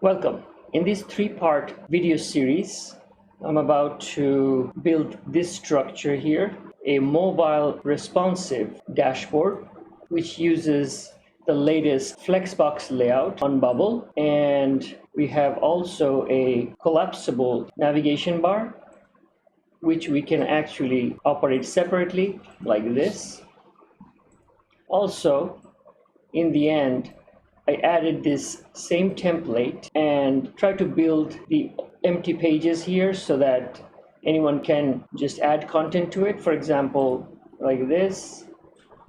Welcome. In this three-part video series, I'm about to build this structure here, a mobile responsive dashboard, which uses the latest Flexbox Layout on Bubble. And we have also a collapsible navigation bar, which we can actually operate separately like this. Also, in the end, I added this same template and tried to build the empty pages here so that anyone can just add content to it, for example, like this.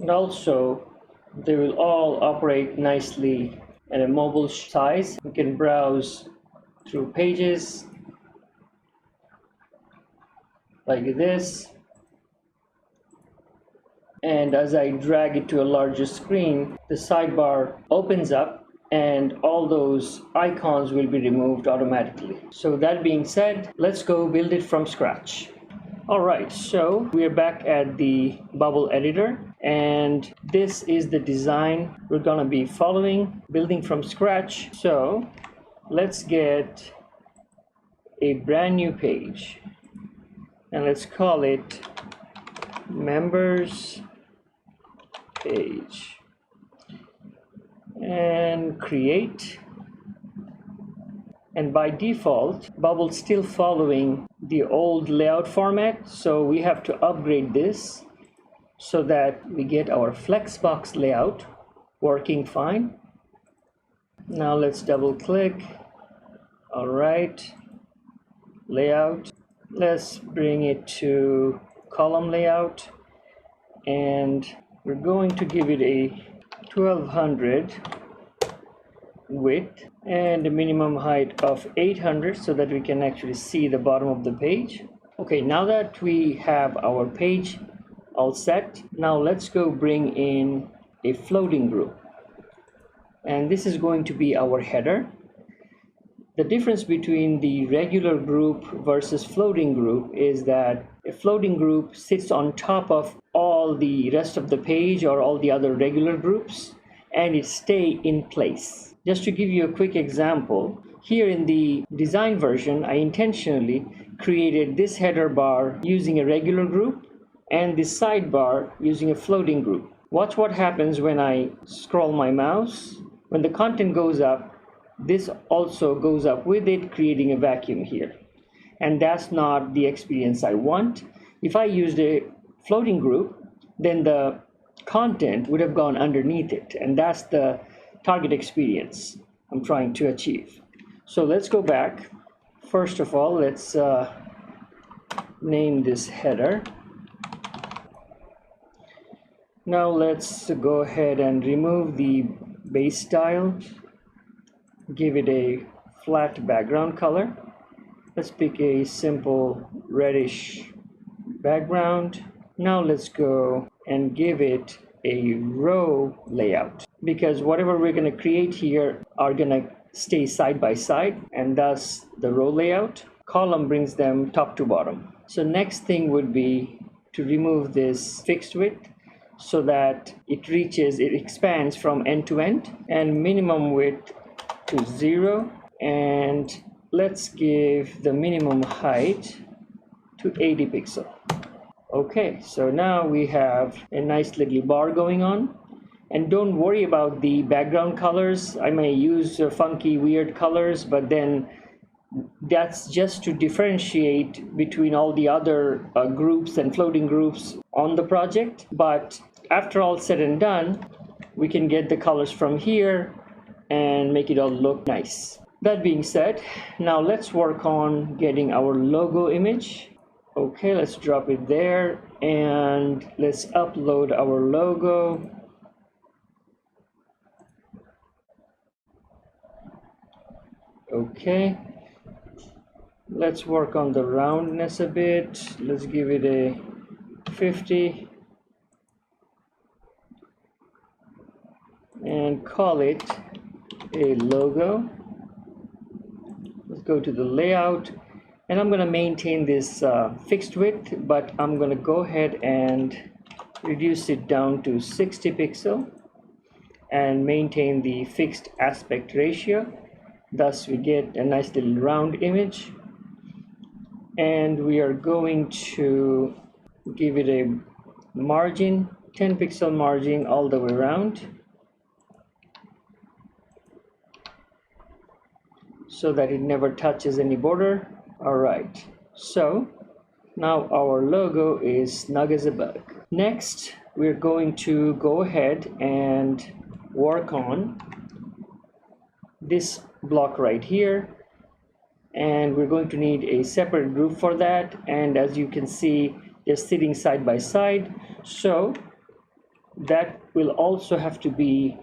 And also, they will all operate nicely at a mobile size. You can browse through pages like this. And as I drag it to a larger screen, the sidebar opens up and all those icons will be removed automatically. So that being said, let's go build it from scratch. All right, so we are back at the Bubble editor, and this is the design we're gonna be following, building from scratch. So let's get a brand new page and let's call it members page and create. And by default, Bubble's still following the old layout format, so we have to upgrade this so that we get our Flexbox layout working fine. Now let's double click. All right, layout. Let's bring it to column layout, and we're going to give it a 1200 width and a minimum height of 800 so that we can actually see the bottom of the page. Okay, now that we have our page all set, now let's go bring in a floating group, and this is going to be our header. The difference between the regular group versus floating group is that a floating group sits on top of all the rest of the page or all the other regular groups, and it stays in place. Just to give you a quick example, here in the design version, I intentionally created this header bar using a regular group and this sidebar using a floating group. Watch what happens when I scroll my mouse. When the content goes up, this also goes up with it, creating a vacuum here. And that's not the experience I want. If I used a floating group, then the content would have gone underneath it, and that's the target experience I'm trying to achieve. So let's go back. First of all, let's name this header. Now let's go ahead and remove the base style. Give it a flat background color. Let's pick a simple reddish background. Now let's go and give it a row layout, because whatever we're going to create here are going to stay side by side, and thus the row layout. Column brings them top to bottom. So next thing would be to remove this fixed width so that it expands from end to end, and minimum width to 0, and let's give the minimum height to 80 pixel. Okay, so now we have a nice little bar going on, and don't worry about the background colors. I may use funky weird colors, but then that's just to differentiate between all the other groups and floating groups on the project. But after all said and done, we can get the colors from here and make it all look nice. That being said, now let's work on getting our logo image. Okay, let's drop it there, and let's upload our logo. Okay, let's work on the roundness a bit. Let's give it a 50 and call it a logo. Let's go to the layout, and I'm going to maintain this fixed width, but I'm going to go ahead and reduce it down to 60 pixel and maintain the fixed aspect ratio. Thus we get a nice little round image, and we are going to give it a margin, 10 pixel margin all the way around, so that it never touches any border. All right, so now our logo is snug as a bug. Next, we're going to go ahead and work on this block right here, and we're going to need a separate group for that. And as you can see, they're sitting side by side, so that will also have to be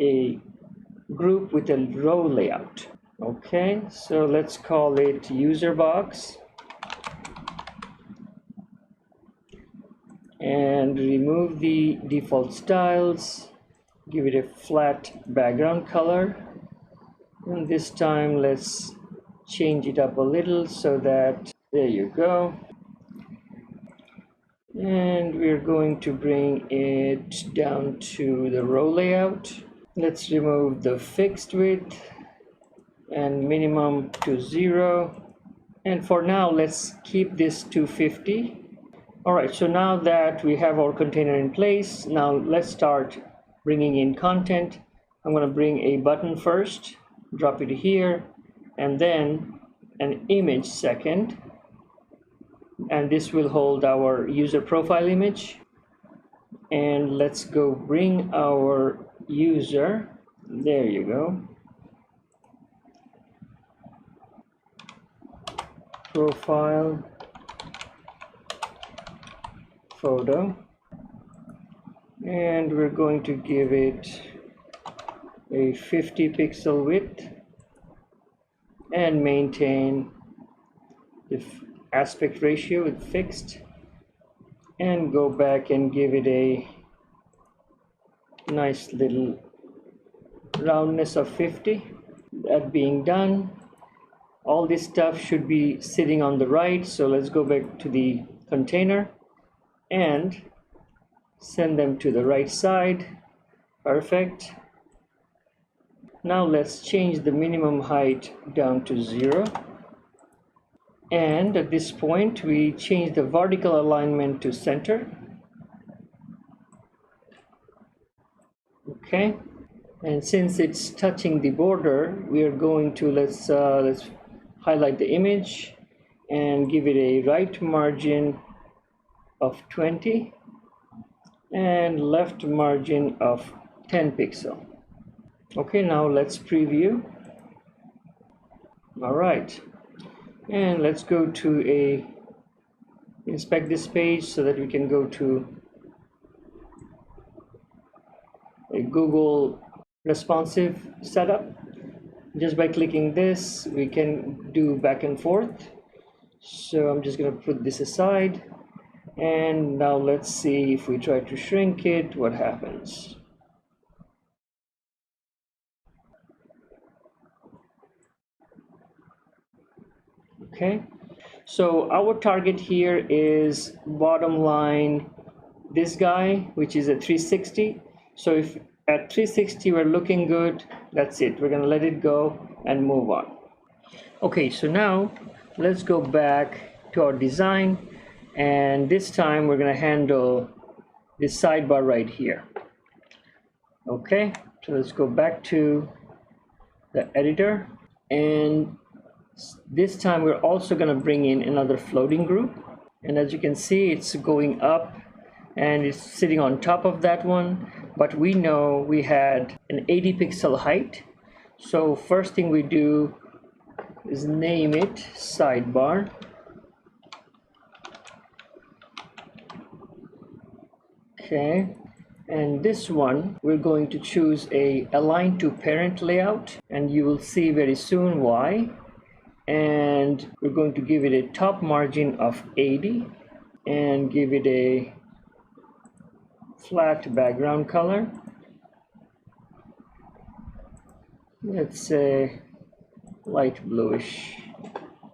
a group with a row layout. Okay, so let's call it user box, and remove the default styles, give it a flat background color, and this time let's change it up a little so that, there you go, and we're going to bring it down to the row layout. Let's remove the fixed width and minimum to 0, and for now let's keep this to 50. All right, so now that we have our container in place, now let's start bringing in content. I'm going to bring a button first, drop it here, and then an image second, and this will hold our user profile image. And let's go bring our user, there you go, profile photo, and we're going to give it a 50 pixel width and maintain the aspect ratio with fixed, and go back and give it a nice little roundness of 50. That being done, all this stuff should be sitting on the right, so let's go back to the container and send them to the right side. Perfect. Now let's change the minimum height down to 0, and at this point we change the vertical alignment to center. Okay, and since it's touching the border, we are going to let's highlight the image and give it a right margin of 20 and left margin of 10 pixel. Okay, now let's preview. All right, and let's go to inspect this page so that we can go to a Google responsive setup. Just by clicking this, we can do back and forth. So I'm just going to put this aside, and now let's see if we try to shrink it, what happens. Okay, so our target here is bottom line, this guy, which is a 360. So if at 360 we're looking good, that's it. We're going to let it go and move on. Okay, so now let's go back to our design, and this time we're going to handle this sidebar right here. Okay, so let's go back to the editor, and this time we're also going to bring in another floating group, and as you can see, it's going up and it's sitting on top of that one, but we know we had an 80 pixel height. So first thing we do is name it sidebar, okay, and this one we're going to choose a align to parent layout, and you will see very soon why. And we're going to give it a top margin of 80 and give it a flat background color. Let's say light bluish.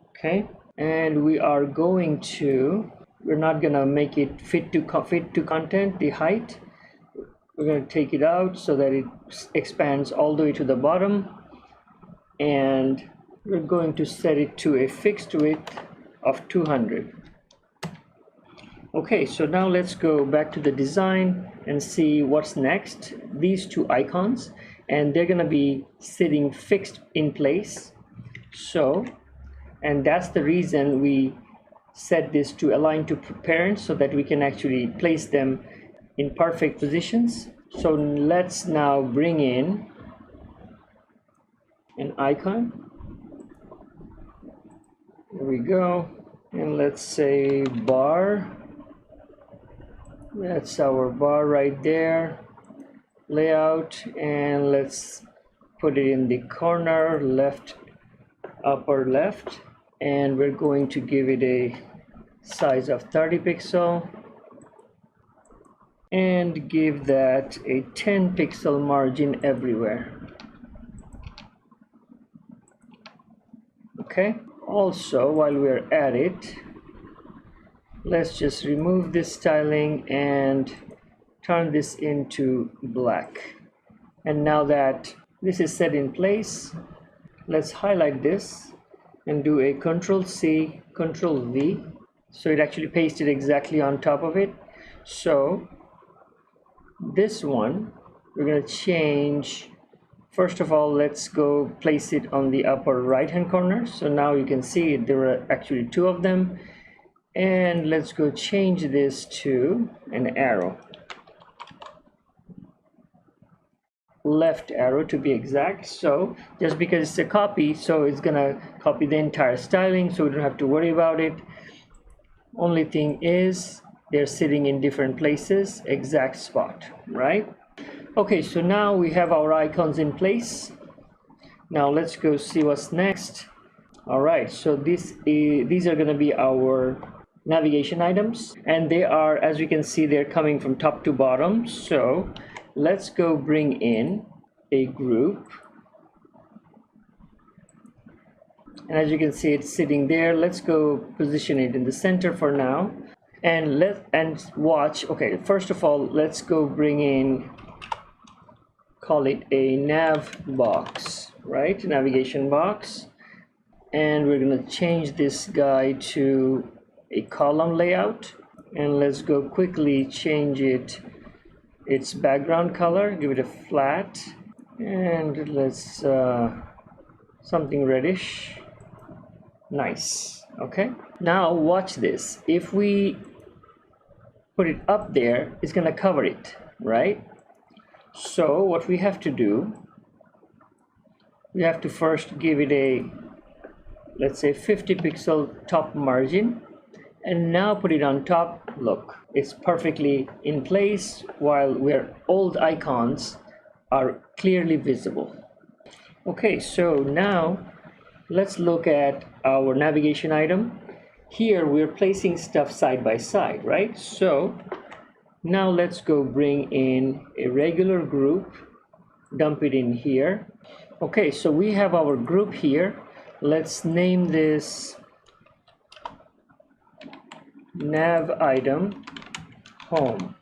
Okay, and we're not gonna make it fit to content, the height. We're going to take it out so that it expands all the way to the bottom, and we're going to set it to a fixed width of 200. Okay, so now let's go back to the design and see what's next. These two icons, and they're gonna be sitting fixed in place. So, and that's the reason we set this to align to parent, so that we can actually place them in perfect positions. So let's now bring in an icon. There we go. And let's say bar. That's our bar right there. Layout, and let's put it in the corner left, upper left, and we're going to give it a size of 30 pixel and give that a 10 pixel margin everywhere. Okay, also while we're at it, let's just remove this styling and turn this into black. And now that this is set in place, let's highlight this and do a Control-C, Control-V, so it actually pasted exactly on top of it. So this one, we're going to change. First of all, let's go place it on the upper right hand corner. So now you can see there are actually two of them. And let's go change this to an arrow, left arrow to be exact. So just because it's a copy, so it's gonna copy the entire styling, so we don't have to worry about it. Only thing is they're sitting in different places, exact spot, right? Okay, so now we have our icons in place. Now let's go see what's next. All right, so these are going to be our navigation items, and they are, as you can see, they're coming from top to bottom. So let's go bring in a group, and as you can see, it's sitting there. Let's go position it in the center for now, and watch. Okay, first of all, let's go bring in, call it a nav box, right? Navigation box. And we're going to change this guy to a column layout, and let's go quickly change its background color, give it a flat, and let's something reddish. Nice. Okay, now watch this. If we put it up there, it's going to cover it, right? So what we have to do, we have to first give it a, let's say, 50 pixel top margin, and now put it on top. Look, it's perfectly in place while where old icons are clearly visible. Okay, so now let's look at our navigation item. Here we're placing stuff side by side, right? So now let's go bring in a regular group, dump it in here. Okay, so we have our group here. Let's name this nav item home.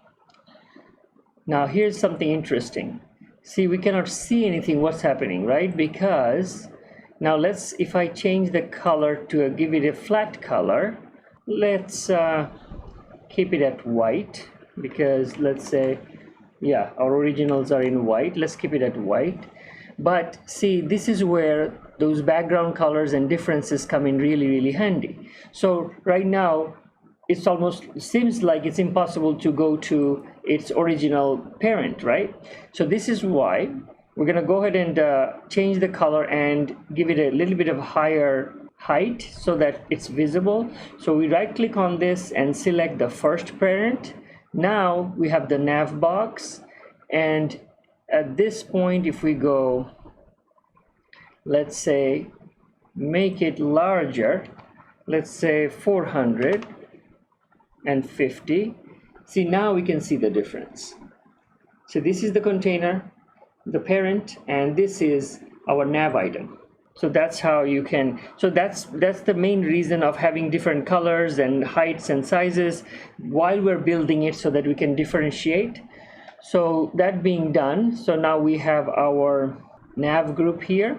Now here's something interesting. See, we cannot see anything what's happening, right? Because now let's, if I change the color to give it a flat color, let's keep it at white, because let's say, yeah, our originals are in white. Let's keep it at white. But see, this is where those background colors and differences come in really, really handy. So right now, it's almost seems like it's impossible to go to its original parent, right? So this is why we're gonna go ahead and change the color and give it a little bit of higher height so that it's visible. So we right click on this and select the first parent. Now we have the nav box, and at this point, if we go, let's say, make it larger, let's say 450. See, now we can see the difference. So this is the container, the parent, and this is our nav item. So that's how you can, so that's the main reason of having different colors and heights and sizes while we're building it, so that we can differentiate. So that being done, so now we have our nav group here.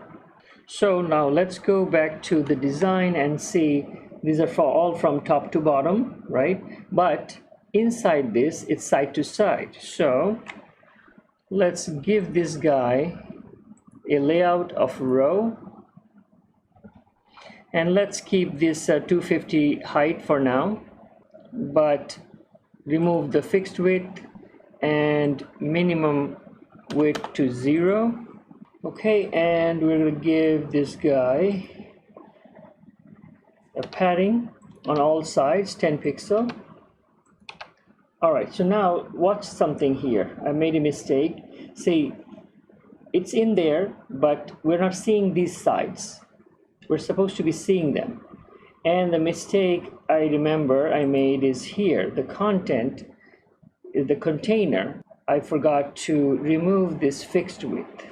So now let's go back to the design and see these are all from top to bottom, right? But inside this, it's side to side. So let's give this guy a layout of row, and let's keep this 250 height for now, but remove the fixed width and minimum width to 0. Okay, and we're going to give this guy a padding on all sides, 10 pixel. All right, so now watch something here. I made a mistake. See, it's in there, but we're not seeing these sides. We're supposed to be seeing them. And the mistake I remember I made is here. The content is the container. I forgot to remove this fixed width.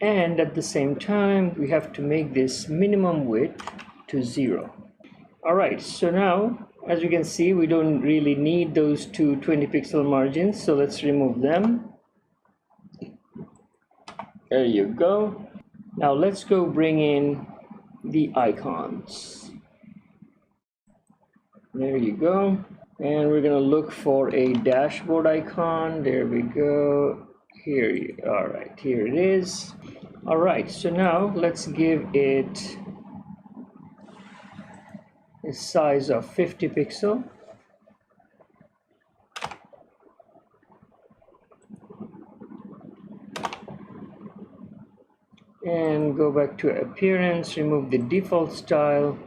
And at the same time, we have to make this minimum width to 0. All right, so now, as you can see, we don't really need those two 20 pixel margins, so let's remove them. There you go. Now let's go bring in the icons. There you go. And we're gonna look for a dashboard icon. There we go. All right, here it is. All right, so now let's give it a size of 50 pixel. And go back to appearance, remove the default style,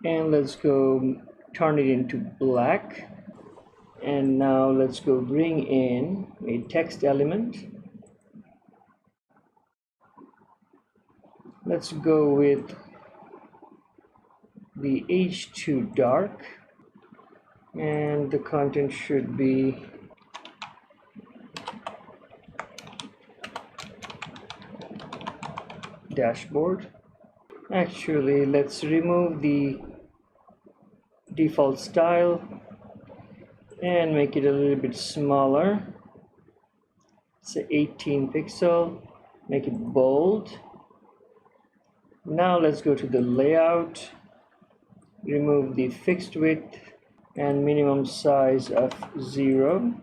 and let's go turn it into black. And now let's go bring in a text element. Let's go with the H2 dark, and the content should be dashboard. Actually, let's remove the default style and make it a little bit smaller. Say 18 pixel, make it bold. Now let's go to the layout, remove the fixed width and minimum size of 0,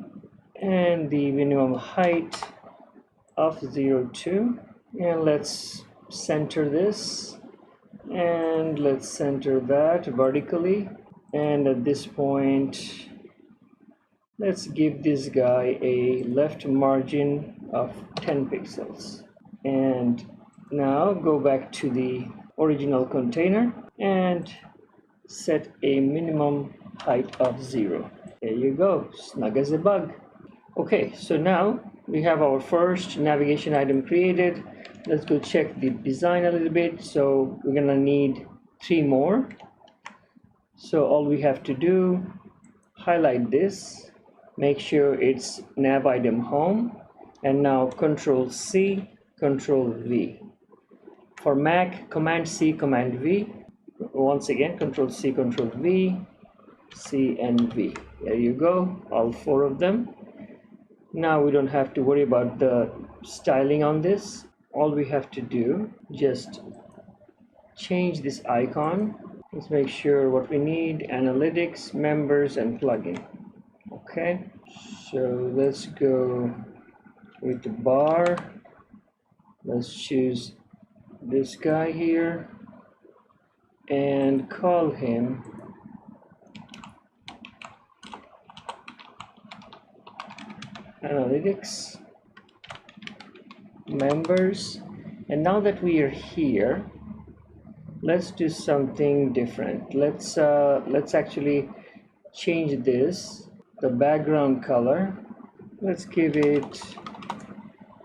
and the minimum height of 0.2, and let's center this, and let's center that vertically. And at this point, let's give this guy a left margin of 10 pixels. And now go back to the original container and set a minimum height of 0. There you go, snug as a bug. Okay, so now we have our first navigation item created. Let's go check the design a little bit. So we're gonna need 3 more. So all we have to do, highlight this, make sure it's nav item home, and now Control C, Control V. For Mac, Command C, Command V. Once again, Control C, Control V, C and V. There you go, all 4 of them. Now we don't have to worry about the styling on this. All we have to do, just change this icon. Let's make sure what we need, analytics, members, and plugin. Okay, so let's go with the bar. Let's choose this guy here and call him analytics, members. And now that we are here, let's do something different. Let's actually change this, the background color. Let's give it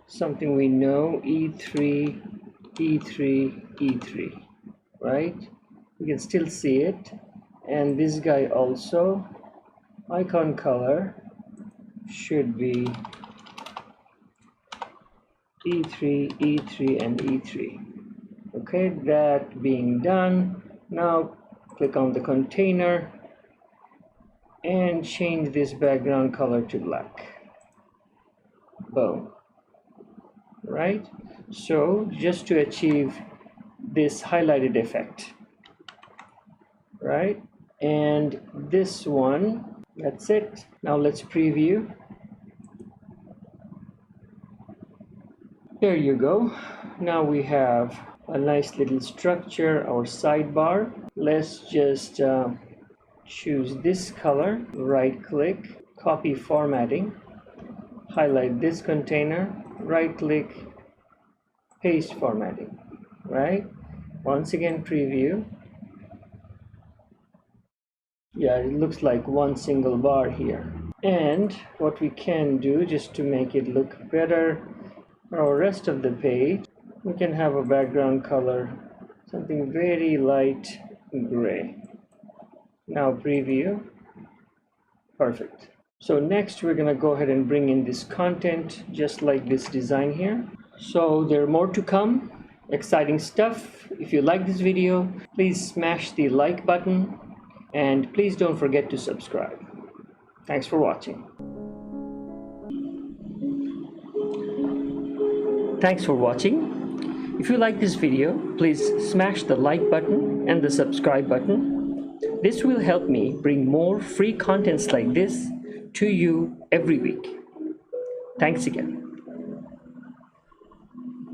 something we know, E3, E3, E3, right? You can still see it. And this guy also, icon color should be E3, E3, and E3. Okay, that being done, now click on the container and change this background color to black. Boom. Right, so just to achieve this highlighted effect, right? And this one, that's it. Now let's preview. There you go. Now we have a nice little structure, our sidebar. Let's just choose this color, right click, copy formatting, highlight this container, right click, paste formatting, right? Once again preview. Yeah, it looks like one single bar here. And what we can do, just to make it look better for our rest of the page, we can have a background color, something very light gray. Now preview. Perfect. So next we're going to go ahead and bring in this content just like this design here. So there are more to come, exciting stuff. If you like this video, please smash the like button and please don't forget to subscribe. Thanks for watching. Thanks for watching. If you like this video, please smash the like button and the subscribe button. This will help me bring more free contents like this to you every week. Thanks again.